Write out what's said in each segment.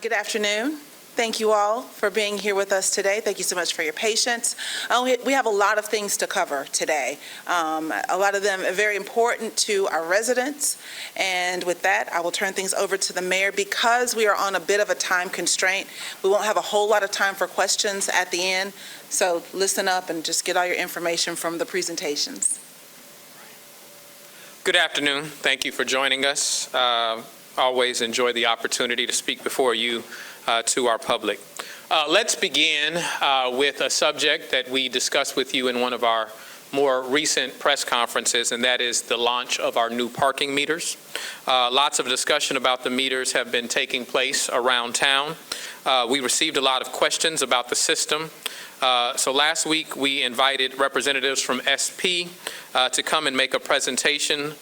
Good afternoon. Thank you all for being here with us today. Thank you so much for your patience. We have a lot of things to cover today. A lot of them are very important to our residents. And with that, I will turn things over to the mayor. Because we are on a bit of a time constraint, we won't have a whole lot of time for questions at the end. So listen up and just get all your information from the presentations. Good afternoon. Thank you for joining us. Always enjoy the opportunity to speak before you to our public. Let's begin with a subject that we discussed with you in one of our more recent press conferences, and that is the launch of our new parking meters. Lots of discussion about the meters have been taking place around town. We received a lot of questions about the system. So last week we invited representatives from SP to come and make a presentation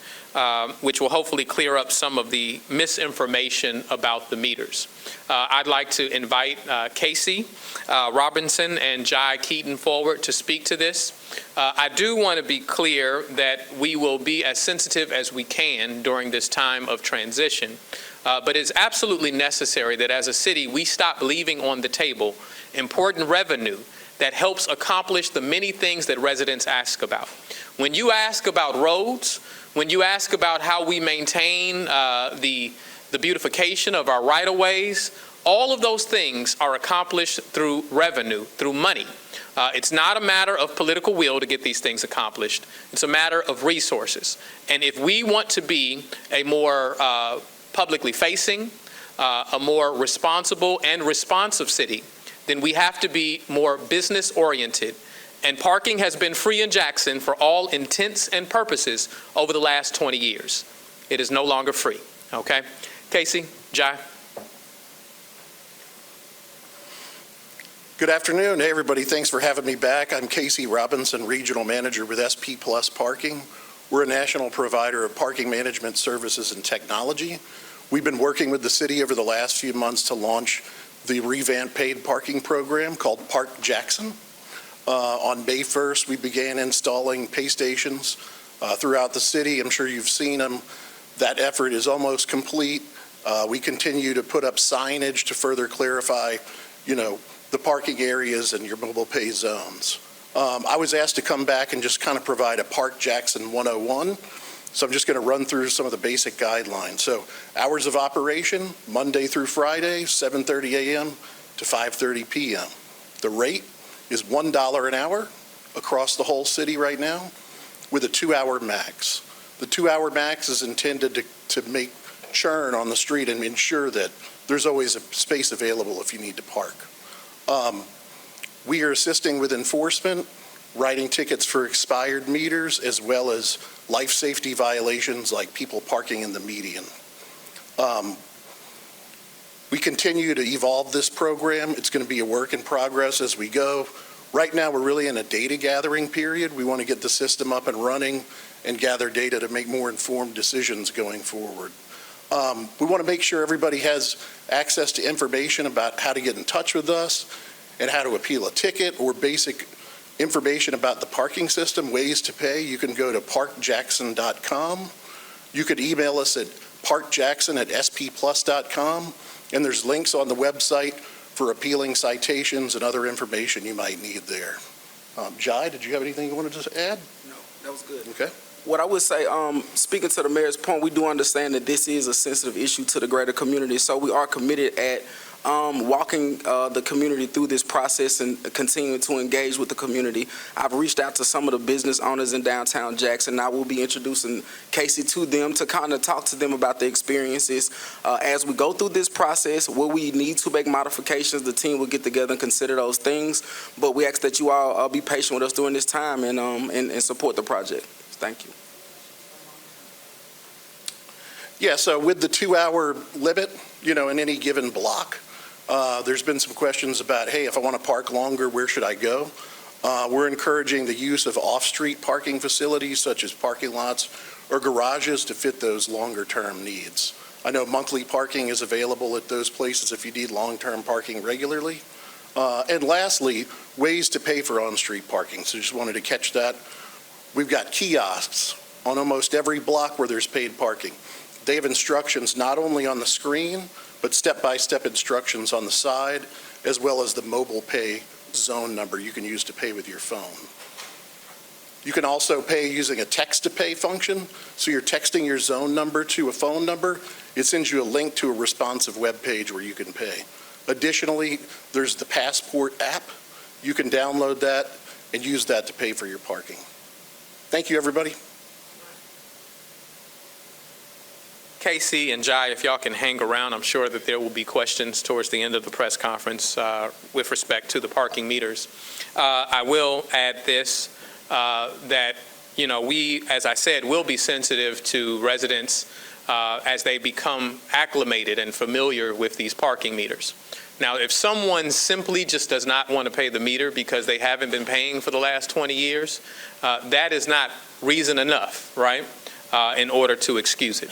which will hopefully clear up some of the misinformation about the meters. I'd like to invite Casey Robinson and Jai Keaton forward to speak to this. I do want to be clear that we will be as sensitive as we can during this time of transition, but it's absolutely necessary that as a city we stop leaving on the table important revenue that helps accomplish the many things that residents ask about. When you ask about roads, when you ask about how we maintain the beautification of our right-of-ways, all of those things are accomplished through revenue, through money. It's not a matter of political will to get these things accomplished. It's a matter of resources. And if we want to be a more publicly facing, a more responsible and responsive city, then we have to be more business-oriented. And parking has been free in Jackson for all intents and purposes over the last 20 years. It is no longer free, okay? Casey, Jai. Good afternoon. Hey, everybody. Thanks for having me back. I'm Casey Robinson, Regional Manager with SP Plus Parking. We're a national provider of parking management services and technology. We've been working with the city over the last few months to launch the revamped paid parking program called Park Jackson. On May 1st, we began installing pay stations throughout the city. I'm sure you've seen them. That effort is almost complete. We continue to put up signage to further clarify, the parking areas and your mobile pay zones. I was asked to come back and just kind of provide a Park Jackson 101. So I'm just going to run through some of the basic guidelines. So hours of operation, Monday through Friday, 7:30 a.m. to 5:30 p.m. The rate is $1 an hour across the whole city right now with a 2-hour max. The 2-hour max is intended to make churn on the street and ensure that there's always a space available if you need to park. We are assisting with enforcement, writing tickets for expired meters, as well as life safety violations like people parking in the median. We continue to evolve this program. It's going to be a work in progress as we go. Right now, we're really in a data gathering period. We want to get the system up and running and gather data to make more informed decisions going forward. We want to make sure everybody has access to information about how to get in touch with us and how to appeal a ticket or basic information about the parking system, ways to pay. You can go to parkjackson.com. You could email us at parkjackson@spplus.com. And there's links on the website for appealing citations and other information you might need there. Jai, did you have anything you wanted to add? No, that was good. Okay. What I would say, speaking to the mayor's point, we do understand that this is a sensitive issue to the greater community, so we are committed at walking the community through this process and continuing to engage with the community. I've reached out to some of the business owners in downtown Jackson. I will be introducing Casey to them to kind of talk to them about the experiences. As we go through this process, where we need to make modifications, the team will get together and consider those things. But we ask that you all be patient with us during this time and support the project. Thank you. Yeah, so with the 2-hour limit, in any given block, there's been some questions about, hey, if I want to park longer, where should I go? We're encouraging the use of off-street parking facilities such as parking lots or garages to fit those longer-term needs. I know monthly parking is available at those places if you need long-term parking regularly. And lastly, ways to pay for on-street parking. So just wanted to catch that. We've got kiosks on almost every block where there's paid parking. They have instructions not only on the screen, but step-by-step instructions on the side, as well as the mobile pay zone number you can use to pay with your phone. You can also pay using a text-to-pay function, so you're texting your zone number to a phone number. It sends you a link to a responsive web page where you can pay. Additionally, there's the Passport app. You can download that and use that to pay for your parking. Thank you, everybody. Casey and Jai, if y'all can hang around, I'm sure that there will be questions towards the end of the press conference with respect to the parking meters. I will add this, that, we, as I said, will be sensitive to residents as they become acclimated and familiar with these parking meters. Now, if someone simply just does not want to pay the meter because they haven't been paying for the last 20 years, that is not reason enough, right, in order to excuse it.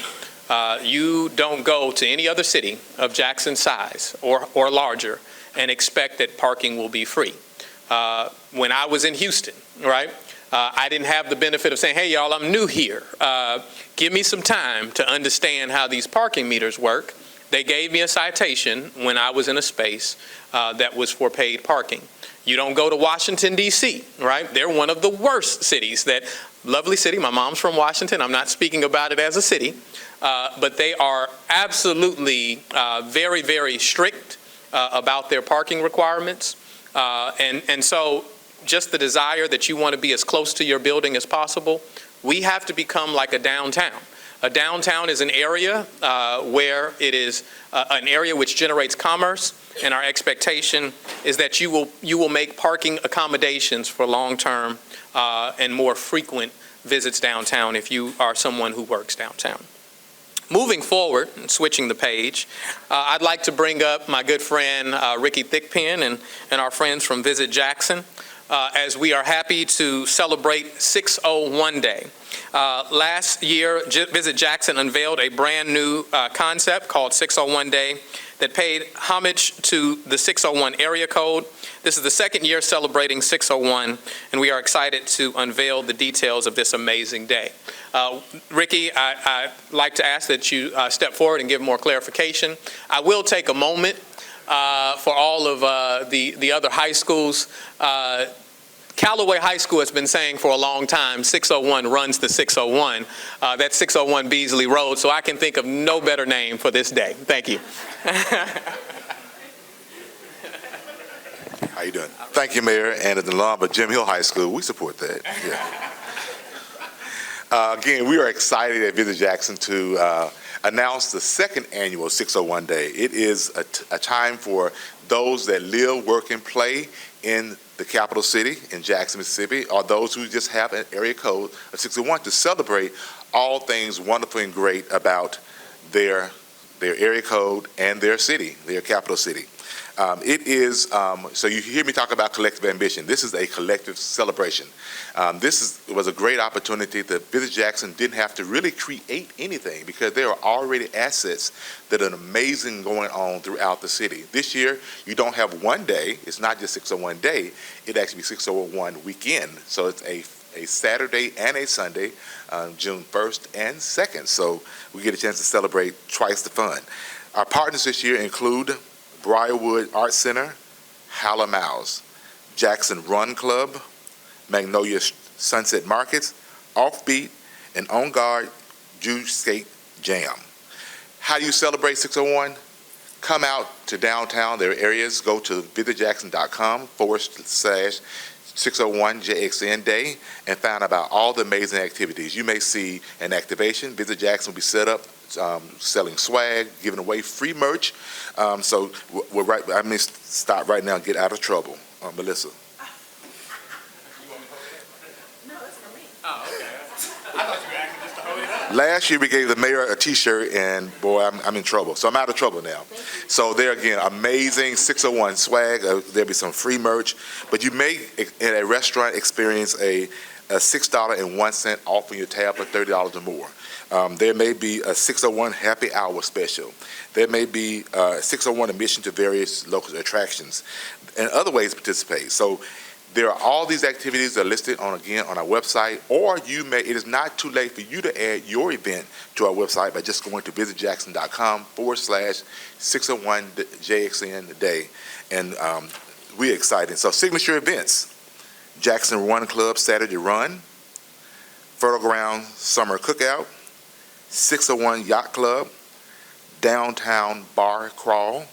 You don't go to any other city of Jackson's size or larger and expect that parking will be free. When I was in Houston, right, I didn't have the benefit of saying, hey, y'all, I'm new here. Give me some time to understand how these parking meters work. They gave me a citation when I was in a space that was for paid parking. You don't go to Washington, D.C., right? They're one of the worst cities. That lovely city. My mom's from Washington. I'm not speaking about it as a city. But they are absolutely very, very strict about their parking requirements. And so just the desire that you want to be as close to your building as possible, we have to become like a downtown. A downtown is an area where it is an area which generates commerce, and our expectation is that you will make parking accommodations for long-term and more frequent visits downtown if you are someone who works downtown. Moving forward, and switching the page, I'd like to bring up my good friend Ricky Thickpen and our friends from Visit Jackson, as we are happy to celebrate 601 Day. Last year, Visit Jackson unveiled a brand new concept called 601 Day that paid homage to the 601 area code. This is the second year celebrating 601, and we are excited to unveil the details of this amazing day. Ricky, I'd like to ask that you step forward and give more clarification. I will take a moment for all of the other high schools. Callaway High School has been saying for a long time, 601 runs the 601. That's 601 Beasley Road, so I can think of no better name for this day. Thank you. How you doing? Thank you, Mayor, and at the alum of Jim Hill High School, we support that. Yeah. Again, we are excited at Visit Jackson to announce the second annual 601 Day. It is a time for those that live, work, and play in the capital city in Jackson, Mississippi, or those who just have an area code of 601 to celebrate all things wonderful and great about their area code and their city, their capital city. It is, so you hear me talk about collective ambition. This is a collective celebration. This was a great opportunity that Visit Jackson didn't have to really create anything because there are already assets that are amazing going on throughout the city. This year, you don't have one day. It's not just 601 Day. It actually be 601 weekend. So it's a Saturday and a Sunday, June 1st and 2nd. So we get a chance to celebrate twice the fun. Our partners this year include Briarwood Art Center, Howler Mouse, Jackson Run Club, Magnolia Sunset Markets, Offbeat, and On Guard Juice Skate Jam. How do you celebrate 601? Come out to downtown. There are areas. Go to visitjackson.com/601JXN Day and find about all the amazing activities. You may see an activation. Visit Jackson will be set up selling swag, giving away free merch. So we're right. I may stop right now and get out of trouble. Melissa. No, it's for me. Oh, okay. I thought you were asking just to hold it up. Last year we gave the mayor a T-shirt, and boy, I'm in trouble. So I'm out of trouble now. So there again, amazing 601 swag. There'll be some free merch, but you may in a restaurant experience a $6.01 off on your tab for $30 or more. There may be a 601 happy hour special. There may be a 601 admission to various local attractions and other ways to participate. So There are all these activities that are listed on our website, or it is not too late for you to add your event to our website by just going to visitjackson.com/601JXN today. And we're excited. So signature events, Jackson Run Club Saturday Run, Fertile Ground Summer Cookout, 601 Yacht Club, Downtown Bar Crawl,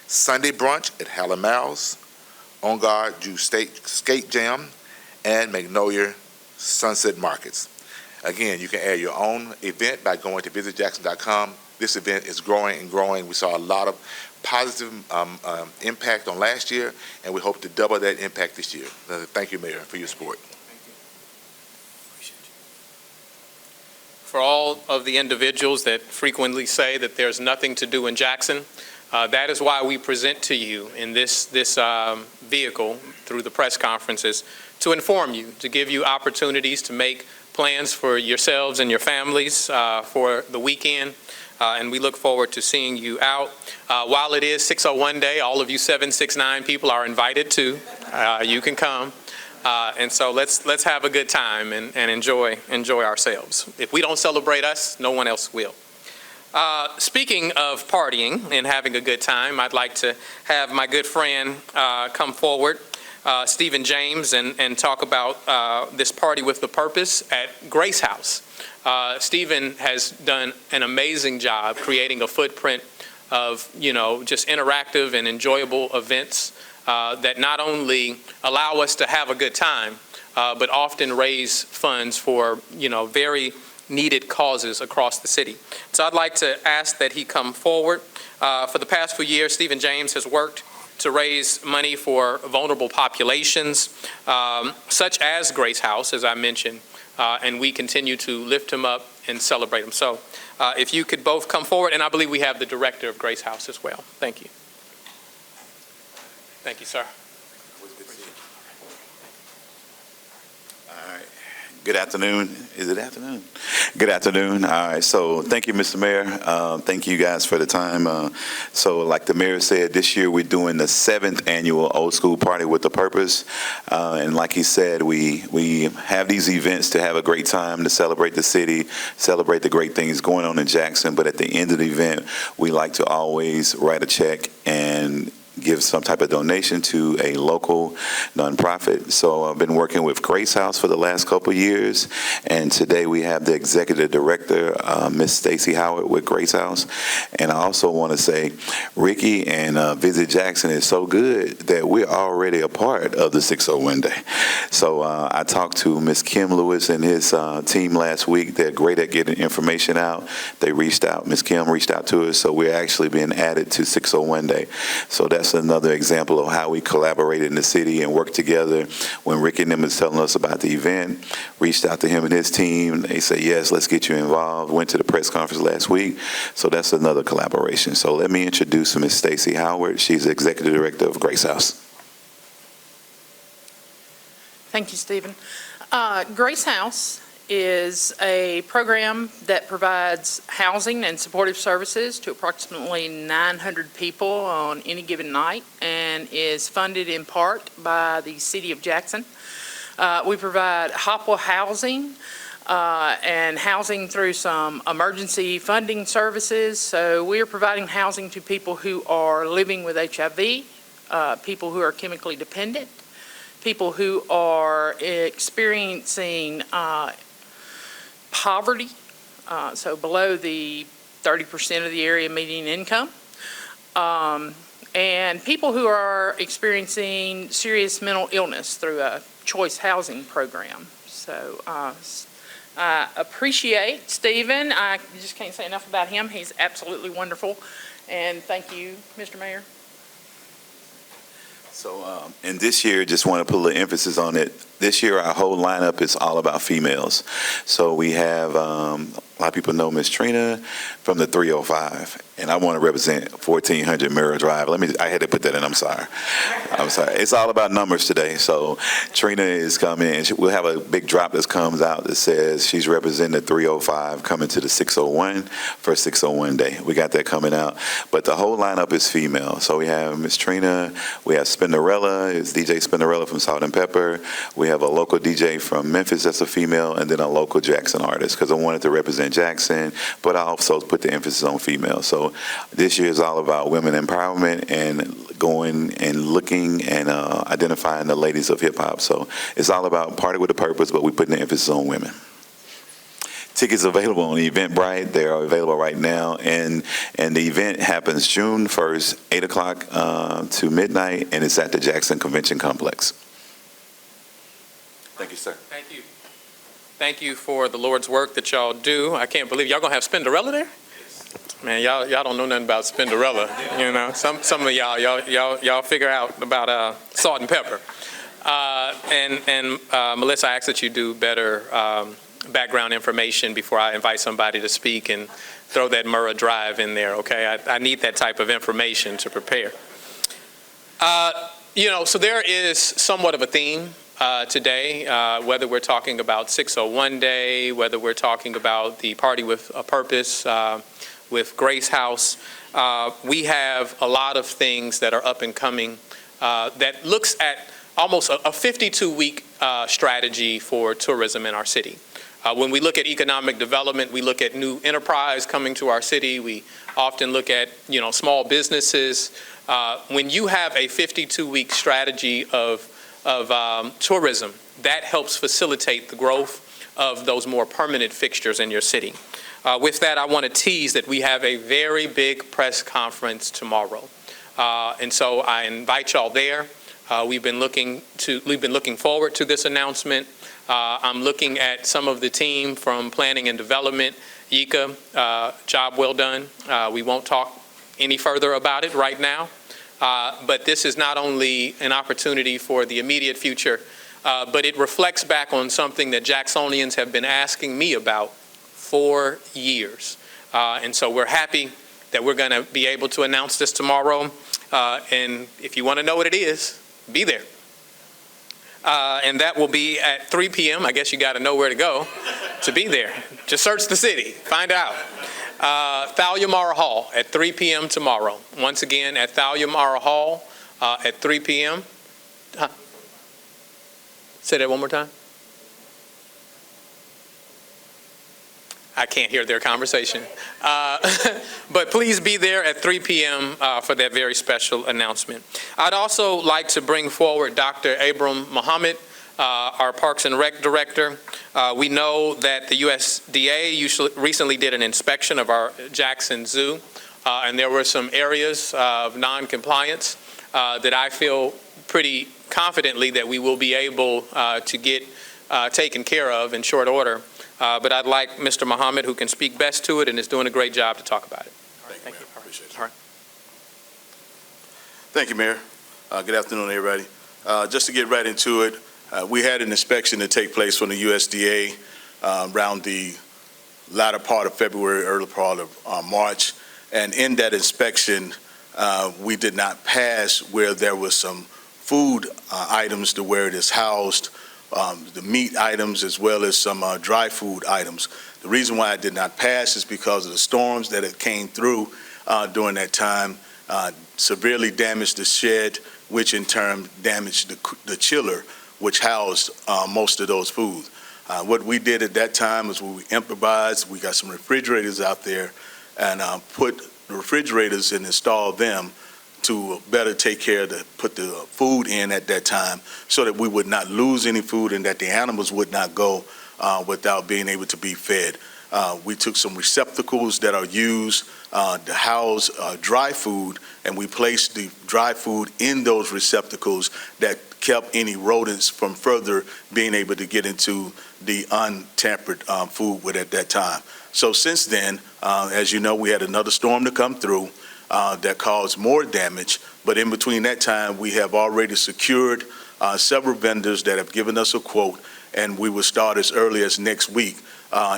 Sunday Brunch at Hallamals, On Guard Juice Skate Jam, and Magnolia Sunset Markets. Again, you can add your own event by going to visitjackson.com. This event is growing and growing. We saw a lot of positive impact on last year, and we hope to double that impact this year. Thank you, Mayor, for your support. For all of the individuals that frequently say that there's nothing to do in Jackson, that is why we present to you in this vehicle through the press conferences to inform you, to give you opportunities to make plans for yourselves and your families for the weekend. And we look forward to seeing you out. While it is 601 Day, all of you 769 people are invited too. You can come. And so let's have a good time and enjoy ourselves. If we don't celebrate us, no one else will. Speaking of partying and having a good time, I'd like to have my good friend come forward, Stephen James, and talk about this Party with the Purpose at Grace House. Stephen has done an amazing job creating a footprint of, just interactive and enjoyable events that not only allow us to have a good time, but often raise funds for, very needed causes across the city. So I'd like to ask that he come forward. For the past few years, Stephen James has worked to raise money for vulnerable populations, such as Grace House, as I mentioned, and we continue to lift him up and celebrate him. So if you could both come forward, and I believe we have the director of Grace House as well. Thank you. Thank you, sir. All right. Good afternoon. Is it afternoon? Good afternoon. All right. So thank you, Mr. Mayor. Thank you guys for the time. So like the mayor said, this year we're doing the 7th annual Old School Party with a Purpose. And like he said, we have these events to have a great time, to celebrate the city, celebrate the great things going on in Jackson. But at the end of the event, we like to always write a check and give some type of donation to a local nonprofit. So I've been working with Grace House for the last couple of years, and today we have the executive director, Miss Stacy Howard with Grace House. And I also want to say, Ricky and Visit Jackson is so good that we're already a part of the 601 Day. So I talked to Miss Kim Lewis and his team last week. They're great at getting information out. They reached out. Miss Kim reached out to us, so we're actually being added to 601 Day. So that's another example of how we collaborate in the city and work together. When Ricky and them was telling us about the event, reached out to him and his team. They said, yes, let's get you involved. Went to the press conference last week. So that's another collaboration. So let me introduce Ms. Stacy Howard. She's the executive director of Grace House. Thank you, Stephen. Grace House is a program that provides housing and supportive services to approximately 900 people on any given night and is funded in part by the City of Jackson. We provide Hopwell housing and housing through some emergency funding services. So we are providing housing to people who are living with HIV, people who are chemically dependent, people who are experiencing poverty, so below the 30% of the area median income, and people who are experiencing serious mental illness through a choice housing program. So I appreciate Stephen. I just can't say enough about him. He's absolutely wonderful. And thank you, Mr. Mayor. So, and this year, just want to put a little emphasis on it. This year, our whole lineup is all about females. So we have, a lot of people know Miss Trina from the 305, and I want to represent 1400 Mirror Drive. I had to put that in, I'm sorry. It's all about numbers today. So Trina is coming, and we'll have a big drop that comes out that says she's representing the 305 coming to the 601 for 601 Day. We got that coming out. But the whole lineup is female. So we have Miss Trina, we have Spinderella, it's DJ Spinderella from Salt and Pepper. We have a local DJ from Memphis that's a female, and then a local Jackson artist, because I wanted to represent Jackson, but I also put the emphasis on female. So this year is all about women empowerment and going and looking and identifying the ladies of hip hop. So it's all about Party with a Purpose, but we're putting the emphasis on women. Tickets available on Eventbrite. They are available right now, and the event happens June 1st, 8 o'clock to midnight, and it's at the Jackson Convention Complex. Thank you, sir. Thank you. Thank you for the Lord's work that y'all do. I can't believe y'all gonna have Spinderella there? Man, y'all don't know nothing about Spinderella. You know, some of y'all figure out about Salt and Pepper. And Melissa, I ask that you do better background information before I invite somebody to speak, and throw that Murrah Drive in there, okay? I need that type of information to prepare. So there is somewhat of a theme today, whether we're talking about 601 Day, whether we're talking about the Party with a Purpose with Grace House. We have a lot of things that are up and coming that looks at almost a 52-week strategy for tourism in our city. When we look at economic development, we look at new enterprise coming to our city. We often look at, small businesses. When you have a 52-week strategy of tourism, that helps facilitate the growth of those more permanent fixtures in your city. With that, I want to tease that we have a very big press conference tomorrow. And so I invite y'all there. We've been looking forward to this announcement. I'm looking at some of the team from planning and development. Yika, job well done. We won't talk any further about it right now. But this is not only an opportunity for the immediate future, but it reflects back on something that Jacksonians have been asking me about for years. And so we're happy that we're going to be able to announce this tomorrow. And if you want to know what it is, be there. And that will be at 3 p.m. I guess you got to know where to go to be there. Just search the city, find out. Thalia Mara Hall at 3 p.m. tomorrow. Once again, at Thalia Mara Hall at 3 p.m. Say that one more time. I can't hear their conversation. But please be there at 3 p.m. For that very special announcement. I'd also like to bring forward Dr. Abram Muhammad, our Parks and Rec Director. We know that the USDA recently did an inspection of our Jackson Zoo, and there were some areas of non-compliance that I feel pretty confidently that we will be able to get taken care of in short order. But I'd like Mr. Muhammad, who can speak best to it and is doing a great job, to talk about it. Thank you, Mayor. Appreciate it. All right. Thank you, Mayor. Good afternoon, everybody. Just to get right into it, we had an inspection to take place from the USDA around the latter part of February, early part of March. And in that inspection, we did not pass where there was some food items to where it is housed, the meat items as well as some dry food items. The reason why I did not pass is because of the storms that it came through during that time, severely damaged the shed, which in turn damaged the chiller, which housed most of those foods. What we did at that time is we improvised. We got some refrigerators out there and put the refrigerators and installed them to better take care of put the food in at that time so that we would not lose any food and that the animals would not go without being able to be fed. We took some receptacles that are used to house dry food, and we placed the dry food in those receptacles that kept any rodents from further being able to get into the untampered food with at that time. So since then, as you know, we had another storm to come through that caused more damage, but in between that time, we have already secured several vendors that have given us a quote, and we will start as early as next week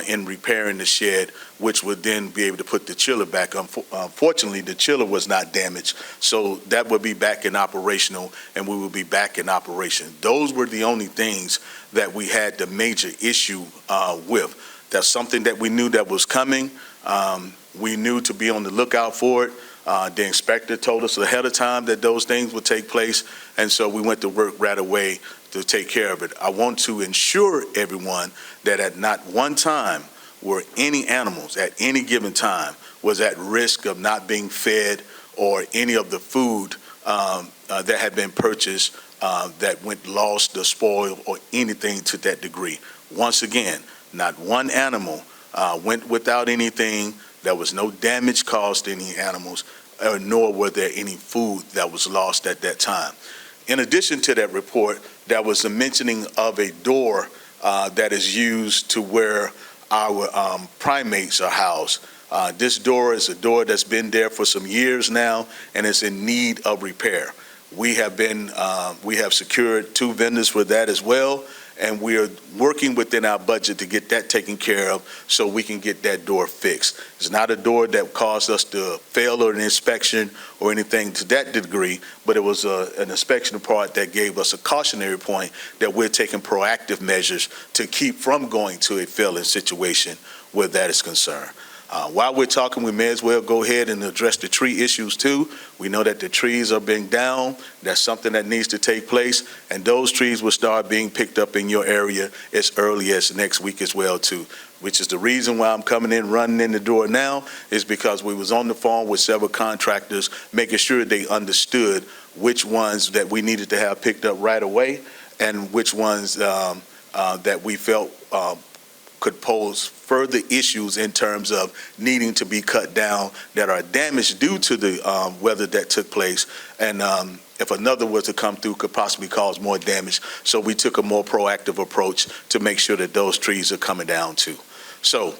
in repairing the shed, which would then be able to put the chiller back. Unfortunately, the chiller was not damaged, so that will be back in operational, and we will be back in operation. Those were the only things that we had the major issue with. That's something that we knew that was coming. We knew to be on the lookout for it. The inspector told us ahead of time that those things would take place, and so we went to work right away to take care of it. I want to ensure everyone that at not one time were any animals at any given time was at risk of not being fed, or any of the food that had been purchased that went lost or spoiled or anything to that degree. Once again, not one animal went without anything. There was no damage caused to any animals, nor were there any food that was lost at that time. In addition to that report, there was a mentioning of a door that is used to where our primates are housed. This door is a door that's been there for some years now, and it's in need of repair. We have secured 2 vendors for that as well, and we are working within our budget to get that taken care of so we can get that door fixed. It's not a door that caused us to fail an inspection or anything to that degree, but it was an inspection part that gave us a cautionary point that we're taking proactive measures to keep from going to a failing situation where that is concerned. While we're talking, we may as well go ahead and address the tree issues too. We know that the trees are being down. That's something that needs to take place, and those trees will start being picked up in your area as early as next week as well too, which is the reason why I'm coming in, running in the door now, is because we was on the phone with several contractors, making sure they understood which ones that we needed to have picked up right away, and which ones that we felt could pose further issues in terms of needing to be cut down that are damaged due to the weather that took place, and if another was to come through, could possibly cause more damage. So we took a more proactive approach to make sure that those trees are coming down too. So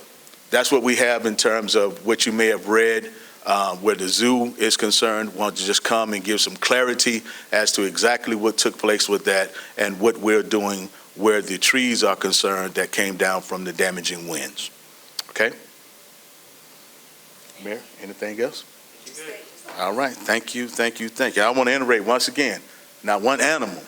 that's what we have in terms of what you may have read where the zoo is concerned. Want to just come and give some clarity as to exactly what took place with that and what we're doing where the trees are concerned that came down from the damaging winds. Okay? Mayor, anything else? All right, thank you. I want to iterate once again, not one animal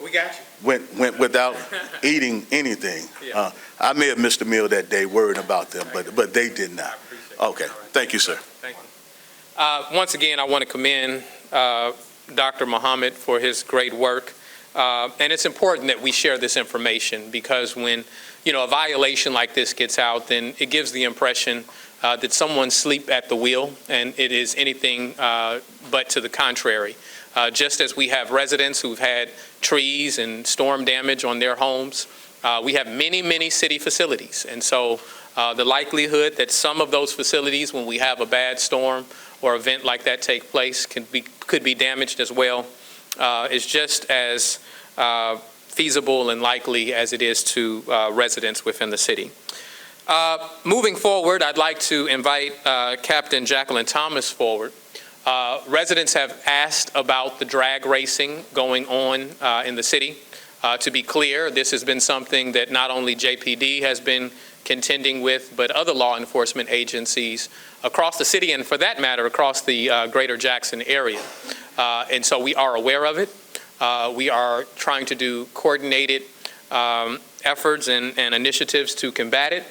We got you. went without eating anything. Yeah. I may have missed a meal that day worrying about them, but they did not. Okay, thank you, sir. Thank you. Once again, I want to commend Dr. Muhammad for his great work. And it's important that we share this information, because when, a violation like this gets out, then it gives the impression that someone's asleep at the wheel, and it is anything but to the contrary. Just as we have residents who've had trees and storm damage on their homes, we have many, many city facilities. And so the likelihood that some of those facilities, when we have a bad storm or event like that take place, could be damaged as well, is just as feasible and likely as it is to residents within the city. Moving forward, I'd like to invite Captain Jacqueline Thomas forward. Residents have asked about the drag racing going on in the city. To be clear, this has been something that not only JPD has been contending with, but other law enforcement agencies across the city, and for that matter, across the greater Jackson area. And so we are aware of it. We are trying to do coordinated efforts and initiatives to combat it.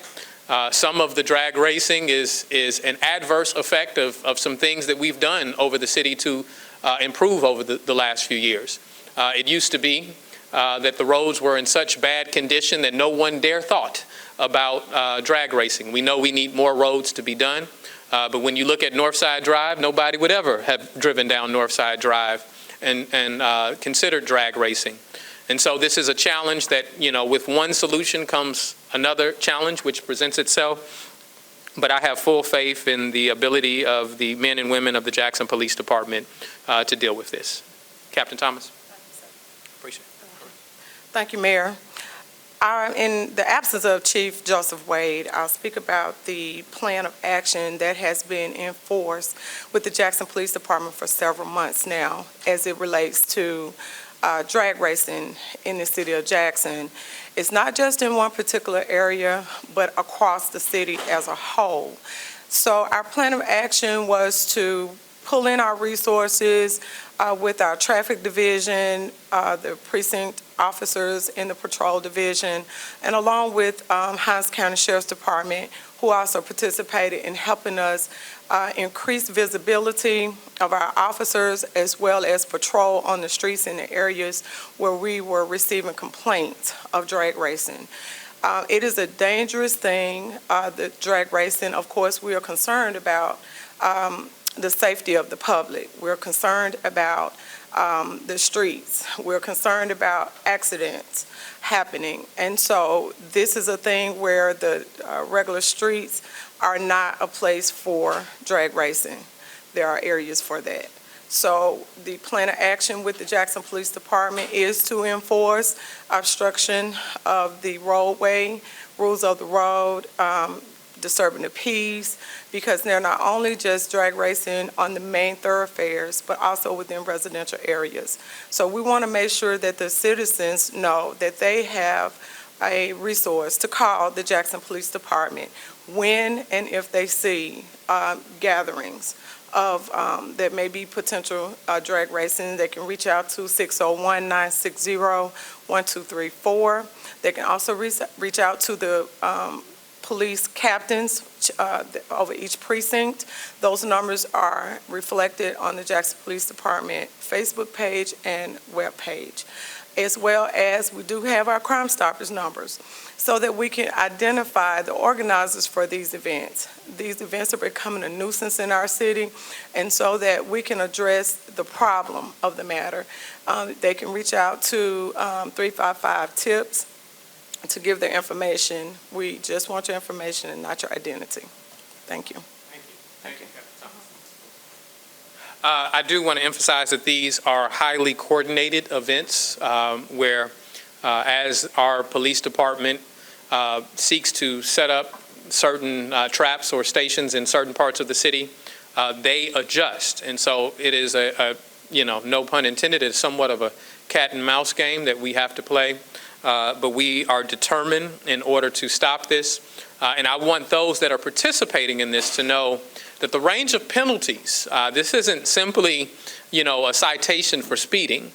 Some of the drag racing is an adverse effect of some things that we've done over the city to improve over the last few years. It used to be that the roads were in such bad condition that no one dare thought about drag racing. We know we need more roads to be done, but when you look at Northside Drive, nobody would ever have driven down Northside Drive and considered drag racing. And so this is a challenge that, with one solution comes another challenge which presents itself. But I have full faith in the ability of the men and women of the Jackson Police Department to deal with this. Captain Thomas. Appreciate it. Thank you, Mayor. In the absence of Chief Joseph Wade, I'll speak about the plan of action that has been enforced with the Jackson Police Department for several months now as it relates to drag racing in the city of Jackson. It's not just in one particular area, but across the city as a whole. So our plan of action was to pull in our resources with our traffic division, the precinct officers in the patrol division, and along with Hinds County Sheriff's Department, who also participated in helping us increase visibility of our officers as well as patrol on the streets in the areas where we were receiving complaints of drag racing. It is a dangerous thing, the drag racing. Of course, we are concerned about the safety of the public. We're concerned about the streets. We're concerned about accidents happening. And so this is a thing where the regular streets are not a place for drag racing. There are areas for that. So the plan of action with the Jackson Police Department is to enforce obstruction of the roadway, rules of the road, disturbing the peace, because they're not only just drag racing on the main thoroughfares, but also within residential areas. So we want to make sure that the citizens know that they have a resource to call the Jackson Police Department when and if they see gatherings of that may be potential drag racing. They can reach out to 601-960-1234. They can also reach out to the police captains over each precinct. Those numbers are reflected on the Jackson Police Department Facebook page and web page, as well as we do have our Crime Stoppers numbers so that we can identify the organizers for these events. These events are becoming a nuisance in our city, and so that we can address the problem of the matter, they can reach out to 355-TIPS to give their information. We just want your information and not your identity. Thank you. Thank you. I do want to emphasize that these are highly coordinated events where, as our police department seeks to set up certain traps or stations in certain parts of the city, they adjust. And so it is no pun intended, it's somewhat of a cat and mouse game that we have to play. But we are determined in order to stop this. And I want those that are participating in this to know that the range of penalties, this isn't simply, a citation for speeding.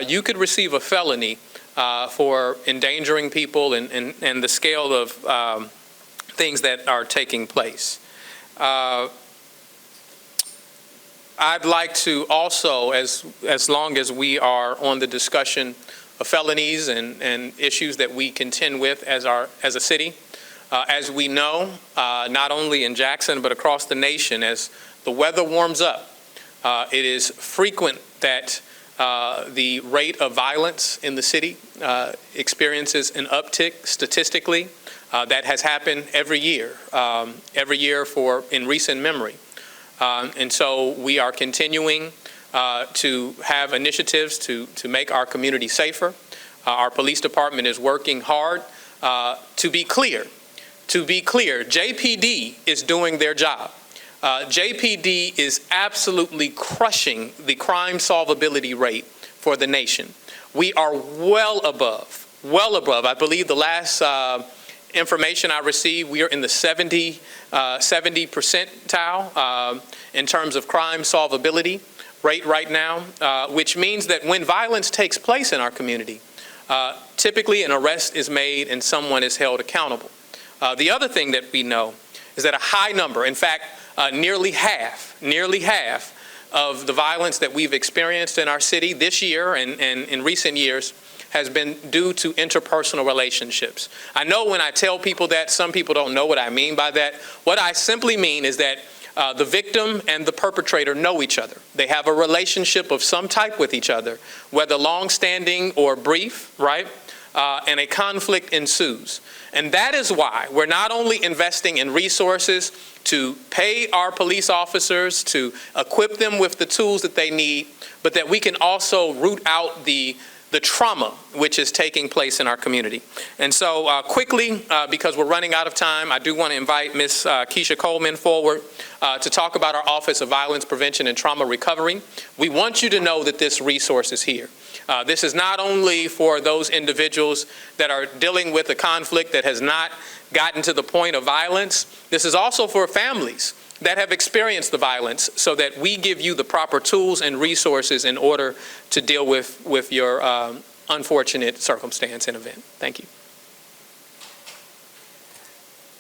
You could receive a felony for endangering people and the scale of things that are taking place. I'd like to also, as long as we are on the discussion of felonies and issues that we contend with as a city. As we know, not only in Jackson but across the nation, as the weather warms up, it is frequent that the rate of violence in the city experiences an uptick statistically. That has happened every year in recent memory. And so we are continuing to have initiatives to make our community safer. Our police department is working hard. To be clear, JPD is doing their job. JPD is absolutely crushing the crime solvability rate for the nation. We are well above. I believe the last information I received, we are in the 70 percentile in terms of crime solvability rate right now, which means that when violence takes place in our community, typically an arrest is made and someone is held accountable. The other thing that we know is that a high number, in fact, nearly half of the violence that we've experienced in our city this year and in recent years has been due to interpersonal relationships. I know when I tell people that, some people don't know what I mean by that. What I simply mean is that the victim and the perpetrator know each other. They have a relationship of some type with each other, whether long-standing or brief, right? And a conflict ensues. And that is why we're not only investing in resources to pay our police officers, to equip them with the tools that they need, but that we can also root out the the trauma which is taking place in our community. And so quickly, because we're running out of time, I do want to invite Ms. Keisha Coleman forward to talk about our Office of Violence Prevention and Trauma Recovery. We want you to know that this resource is here. This is not only for those individuals that are dealing with a conflict that has not gotten to the point of violence. This is also for families that have experienced the violence, so that we give you the proper tools and resources in order to deal with your unfortunate circumstance and event. Thank you.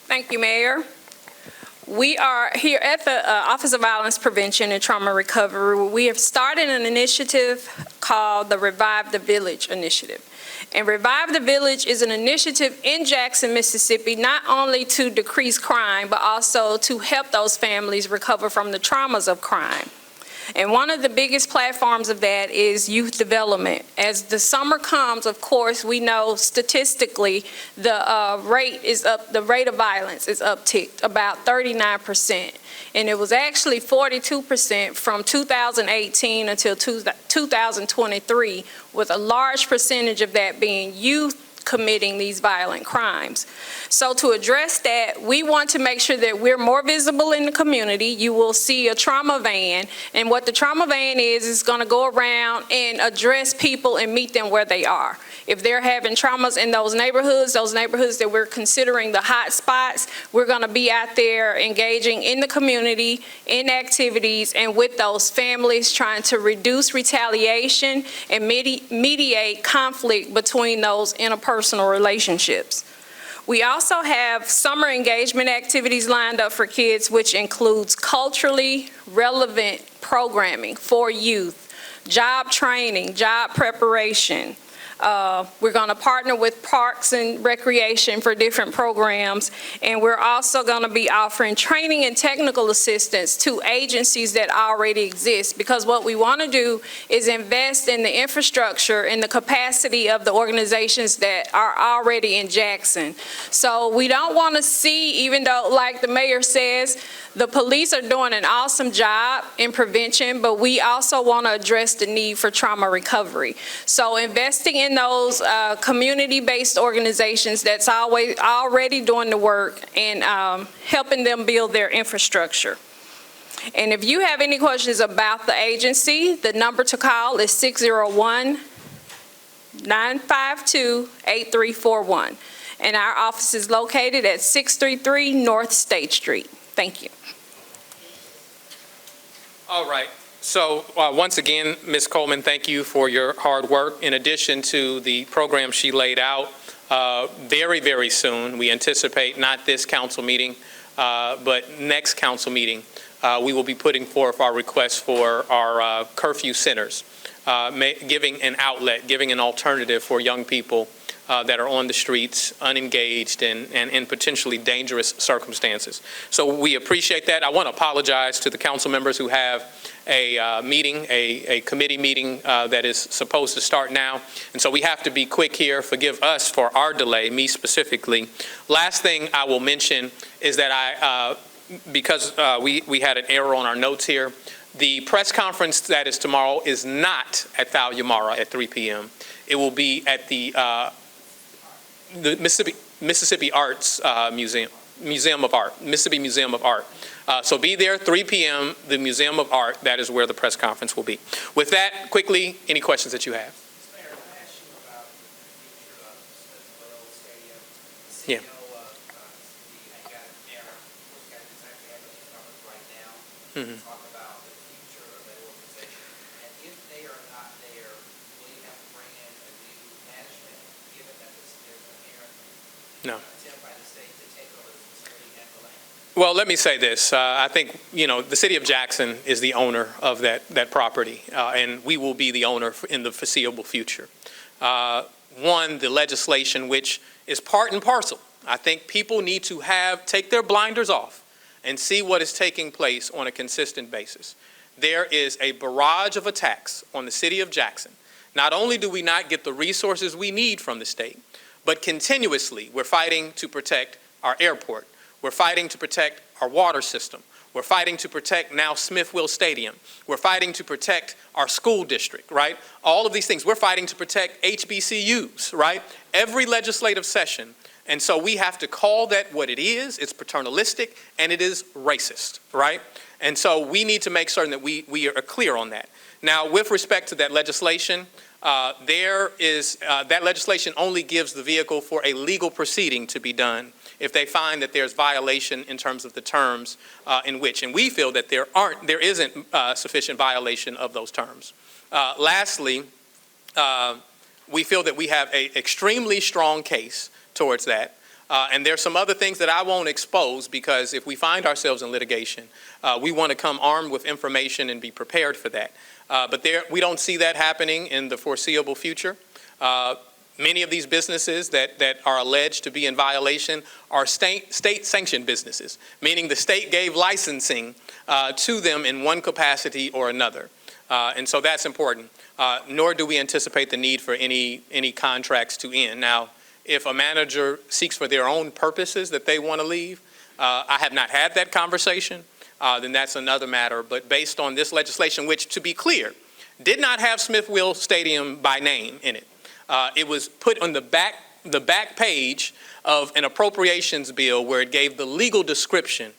Thank you, Mayor. We are here at the Office of Violence Prevention and Trauma Recovery. We have started an initiative called the Revive the Village Initiative. And Revive the Village is an initiative in Jackson, Mississippi, not only to decrease crime, but also to help those families recover from the traumas of crime. And one of the biggest platforms of that is youth development. As the summer comes, of course, we know statistically the rate of violence is upticked about 39%. And it was actually 42% from 2018 until 2023, with a large percentage of that being youth committing these violent crimes. So to address that, we want to make sure that we're more visible in the community. You will see a trauma van, and what the trauma van is going to go around and address people and meet them where they are. If they're having traumas in those neighborhoods that we're considering the hot spots, we're going to be out there engaging in the community, in activities, and with those families, trying to reduce retaliation and mediate conflict between those interpersonal relationships. We also have summer engagement activities lined up for kids, which includes culturally relevant programming for youth, job training, job preparation. We're going to partner with Parks and Recreation for different programs, and we're also going to be offering training and technical assistance to agencies that already exist, because what we want to do is invest in the infrastructure and the capacity of the organizations that are already in Jackson. So we don't want to see, even though, like the mayor says, the police are doing an awesome job in prevention, but we also want to address the need for trauma recovery. So investing in those community-based organizations that's already doing the work and helping them build their infrastructure. And if you have any questions about the agency, the number to call is 601-952-8341. And our office is located at 633 North State Street. Thank you. All right. So once again, Ms. Coleman, thank you for your hard work. In addition to the program she laid out, very, very soon, we anticipate not this council meeting, but next council meeting, we will be putting forth our request for our curfew centers, giving an outlet, giving an alternative for young people that are on the streets, unengaged, and in potentially dangerous circumstances. So we appreciate that. I want to apologize to the council members who have a meeting, a committee meeting that is supposed to start now. And so we have to be quick here. Forgive us for our delay, me specifically. Last thing I will mention is that because we had an error on our notes here, the press conference that is tomorrow is not at Thalia Mara at 3 p.m. It will be at the Mississippi Arts Museum of Art, Mississippi Museum of Art. So be there 3 p.m., the Museum of Art. That is where the press conference will be. With that, quickly, any questions that you have? Mayor, can I ask you about the future of Smith-Oil Stadium? The Yeah. CEO of the got an error. What's got exactly happening in numbers right now? Mhm. Talk about the future of that organization. And if they are not there, will you have to bring in a new management, given that there's an error? No. Attempt by the state to take over the facility and the land? Well, let me say this. I think, the city of Jackson is the owner of that property, and we will be the owner in the foreseeable future. One, the legislation, which is part and parcel. I think people need to take their blinders off and see what is taking place on a consistent basis. There is a barrage of attacks on the city of Jackson. Not only do we not get the resources we need from the state, but continuously we're fighting to protect our airport. We're fighting to protect our water system. We're fighting to protect now Smith-Will Stadium. We're fighting to protect our school district, right? All of these things. We're fighting to protect HBCUs, right? Every legislative session. And so we have to call that what it is. It's paternalistic and it is racist, right? And so we need to make certain that we are clear on that. Now, with respect to that legislation, that legislation only gives the vehicle for a legal proceeding to be done if they find that there's violation in terms of the terms in which, and we feel that there isn't sufficient violation of those terms. Lastly, we feel that we have an extremely strong case towards that. And there's some other things that I won't expose because if we find ourselves in litigation, we want to come armed with information and be prepared for that. But we don't see that happening in the foreseeable future. Many of these businesses that are alleged to be in violation are state-sanctioned businesses, meaning the state gave licensing to them in one capacity or another. And so that's important. Nor do we anticipate the need for any contracts to end. Now, if a manager seeks for their own purposes that they want to leave, I have not had that conversation, then that's another matter. But based on this legislation, which, to be clear, did not have Smith-Will Stadium by name in it. It was put on the back page of an appropriations bill where it gave the legal description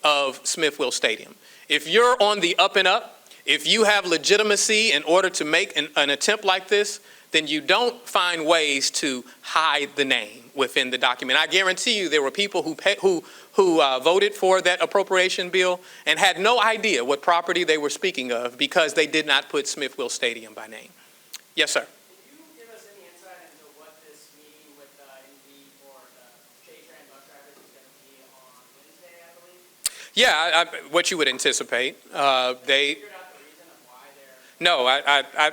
of Smith-Will Stadium. If you're on the up and up, if you have legitimacy in order to make an attempt like this, then you don't find ways to hide the name within the document. I guarantee you there were people who voted for that appropriation bill and had no idea what property they were speaking of because they did not put Smith-Will Stadium by name. Yes, sir. Can you give us any insight into what this meeting with NV for the J-Tran bus drivers is going to be on Wednesday, I believe? Yeah, what you would anticipate. No,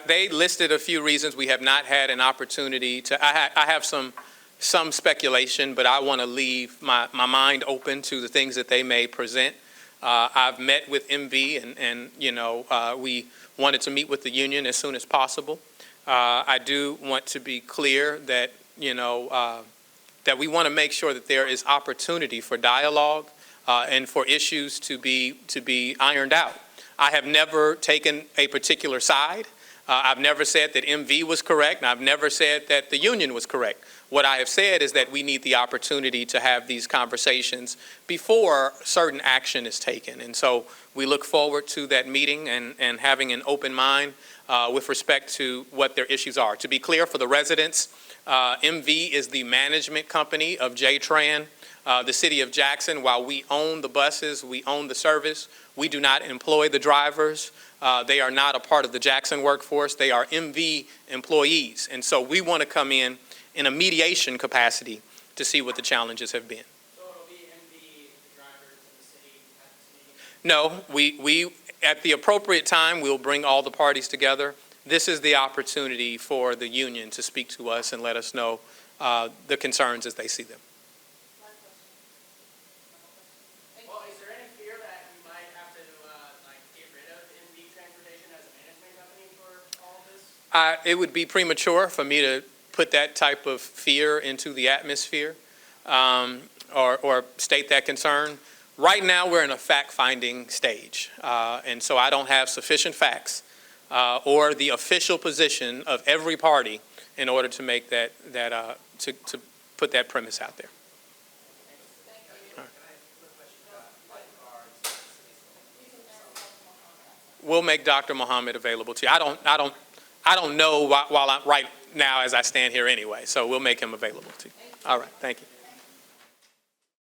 they listed a few reasons. We have not had an opportunity to, I have some speculation, but I want to leave my mind open to the things that they may present. I've met with MV and we wanted to meet with the union as soon as possible. I do want to be clear that, that we want to make sure that there is opportunity for dialogue and for issues to be ironed out. I have never taken a particular side. I've never said that MV was correct, and I've never said that the union was correct. What I have said is that we need the opportunity to have these conversations before certain action is taken. And so we look forward to that meeting and having an open mind with respect to what their issues are. To be clear for the residents, MV is the management company of J-Tran. The city of Jackson, while we own the buses, we own the service, we do not employ the drivers. They are not a part of the Jackson workforce. They are MV employees. And so we want to come in a mediation capacity to see what the challenges have been. So it'll be MV, the drivers, and the city at this meeting? No, we at the appropriate time, we'll bring all the parties together. This is the opportunity for the union to speak to us and let us know the concerns as they see them. It would be premature for me to put that type of fear into the atmosphere or state that concern. Right now, we're in a fact-finding stage, and so I don't have sufficient facts or the official position of every party in order to make to put that premise out there. We'll make Dr. Muhammad available to you. I don't know while I'm right now as I stand here anyway, so we'll make him available to you. All right, thank you.